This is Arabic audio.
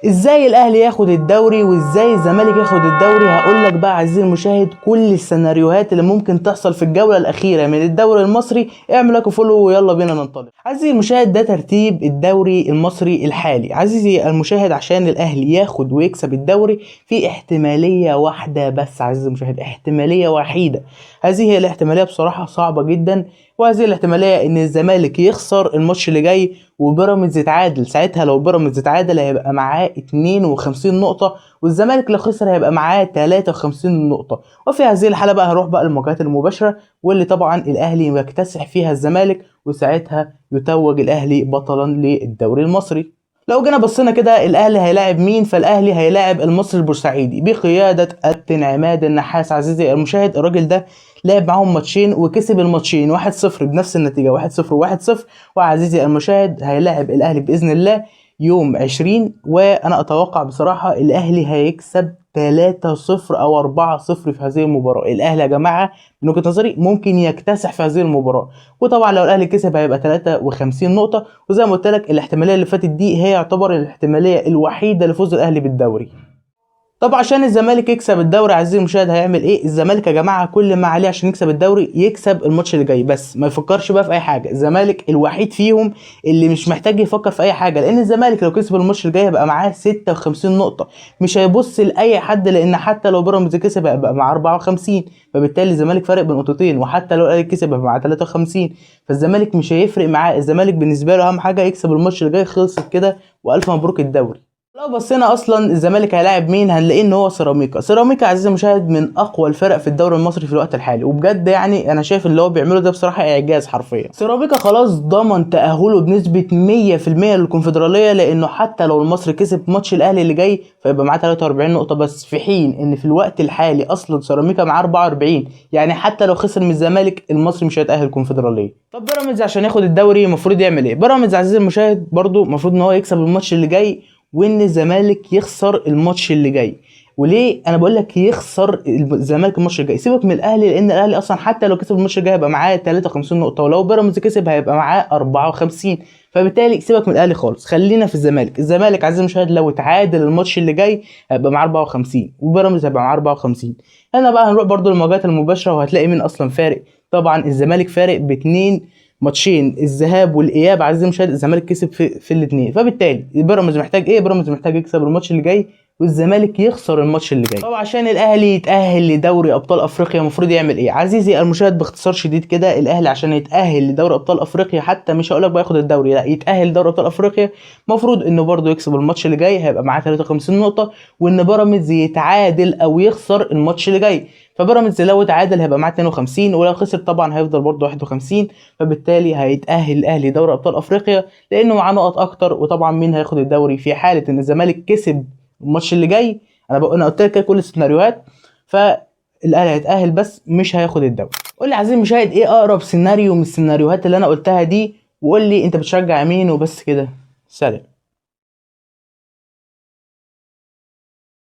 ازاي الاهلي ياخد الدوري وازاي الزمالك ياخد الدوري؟ هقول لك بقى عزيزي المشاهد كل السيناريوهات اللي ممكن تحصل في الجوله الاخيره من الدوري المصري. اعمل لك فولو ويلا بينا ننطلق. عزيزي المشاهد ده ترتيب الدوري المصري الحالي. عزيزي المشاهد عشان الاهلي ياخد ويكسب الدوري في احتماليه واحده بس. عزيزي المشاهد احتماليه وحيده، هذه هي الاحتماليه بصراحه صعبه جدا، وهذه الاحتماليه ان الزمالك يخسر الماتش اللي جاي وبيراميدز يتعادل. ساعتها لو بيراميدز اتعادل هيبقى معاه 52 نقطة، والزمالك لو خسر هيبقى معاه 53 نقطة. وفي هذه الحالة بقى هروح بقى المواجهات المباشرة، واللي طبعا الأهلي يكتسح فيها الزمالك، وساعتها يتوج الأهلي بطلا للدوري المصري. لو جينا بصينا كده الاهلي هيلاعب مين، فالاهلي هيلاعب المصري البورسعيدي بقياده كابتن عماد النحاس. عزيزي المشاهد الراجل ده لعب معاهم ماتشين وكسب الماتشين 1-0 بنفس النتيجه 1-0 و1-0. وعزيزي المشاهد هيلاعب الاهلي باذن الله يوم 20، وانا اتوقع بصراحه الاهلي هيكسب 3-0 او 4-0 في هذه المباراه. الاهلي يا جماعه من وجهه نظري ممكن يكتسح في هذه المباراه، وطبعا لو الاهلي كسب هيبقى 53 نقطه. وزي ما قلت لك الاحتماليه اللي فاتت دي هي يعتبر الاحتماليه الوحيده لفوز الاهلي بالدوري. طب عشان الزمالك يكسب الدوري عزيزي المشاهد هيعمل ايه؟ الزمالك يا جماعه كل ما عليه عشان يكسب الدوري يكسب الماتش اللي جاي بس، ما يفكرش بقى في اي حاجه. الزمالك الوحيد فيهم اللي مش محتاج يفكر في اي حاجه، لان الزمالك لو كسب الماتش اللي جاي هيبقى معاه 56 نقطه، مش هيبص لاي حد، لان حتى لو بيراميدز كسب هيبقى معاه 54، فبالتالي الزمالك فارق بنقطتين، وحتى لو الاهلي كسب هيبقى معاه 53، فالزمالك مش هيفرق معاه. الزمالك بالنسبه له اهم حاجه يكسب الماتش اللي جاي، خلصت كده والف مبروك الدوري. لو بصينا اصلا الزمالك هيلاعب مين هنلاقيه ان هو سيراميكا. سيراميكا عزيزي المشاهد من اقوى الفرق في الدوري المصري في الوقت الحالي، وبجد يعني انا شايف اللي هو بيعمله ده بصراحه اعجاز حرفيا. سيراميكا خلاص ضمن تاهله بنسبه 100% للكونفدراليه، لانه حتى لو المصري كسب ماتش الاهلي اللي جاي فيبقى معاه 43 نقطه بس، في حين ان في الوقت الحالي اصلا سيراميكا معاه 44. يعني حتى لو خسر من الزمالك المصري مش هيتاهل الكونفدراليه. طب بيراميدز عشان ياخد الدوري المفروض يعمل ايه؟ بيراميدز عزيزي المشاهد برده المفروض ان هو يكسب الماتش اللي جاي، وان الزمالك يخسر الماتش اللي جاي. وليه انا بقول لك يخسر الزمالك الماتش الجاي؟ سيبك من الاهلي، لان الاهلي اصلا حتى لو كسب الماتش الجاي هيبقى معاه 53 نقطه، ولو بيراميدز كسب هيبقى معاه 54، فبالتالي سيبك من الاهلي خالص، خلينا في الزمالك. الزمالك عزيزي المشاهد لو اتعادل الماتش اللي جاي هيبقى معاه 54 وبيراميدز هيبقى معاه 54. هنا بقى هنروح برده للمواجهات المباشره، وهتلاقي مين اصلا فارق. طبعا الزمالك فارق باتنين ماتشين الذهاب والاياب. عزيزي المشاهد الزمالك كسب في الاثنين، فبالتالي بيراميدز محتاج ايه؟ بيراميدز محتاج يكسب الماتش اللي جاي والزمالك يخسر الماتش اللي جاي. طب عشان الاهلي يتاهل لدوري ابطال افريقيا المفروض يعمل ايه؟ عزيزي المشاهد باختصار شديد كده، الاهلي عشان يتاهل لدوري ابطال افريقيا، حتى مش هقول لك بقى ياخد الدوري، لا يتاهل لدوري ابطال افريقيا، المفروض انه برده يكسب الماتش اللي جاي هيبقى معاه 53 نقطه، وان بيراميدز يتعادل او يخسر الماتش اللي جاي. فبيراميدز لو اتعادل هيبقى معاه 52، ولو خسر طبعا هيفضل برده 51، فبالتالي هيتاهل الاهلي دوري ابطال افريقيا لانه معاه نقط اكتر. وطبعا مين هياخد الدوري في حاله ان الزمالك كسب الماتش اللي جاي؟ انا قلت لك كل السيناريوهات، فالاهلي هيتاهل بس مش هياخد الدوري. قول لي عزيزي المشاهد ايه اقرب سيناريو من السيناريوهات اللي انا قلتها دي، وقول لي انت بتشجع مين، وبس كده. سلام.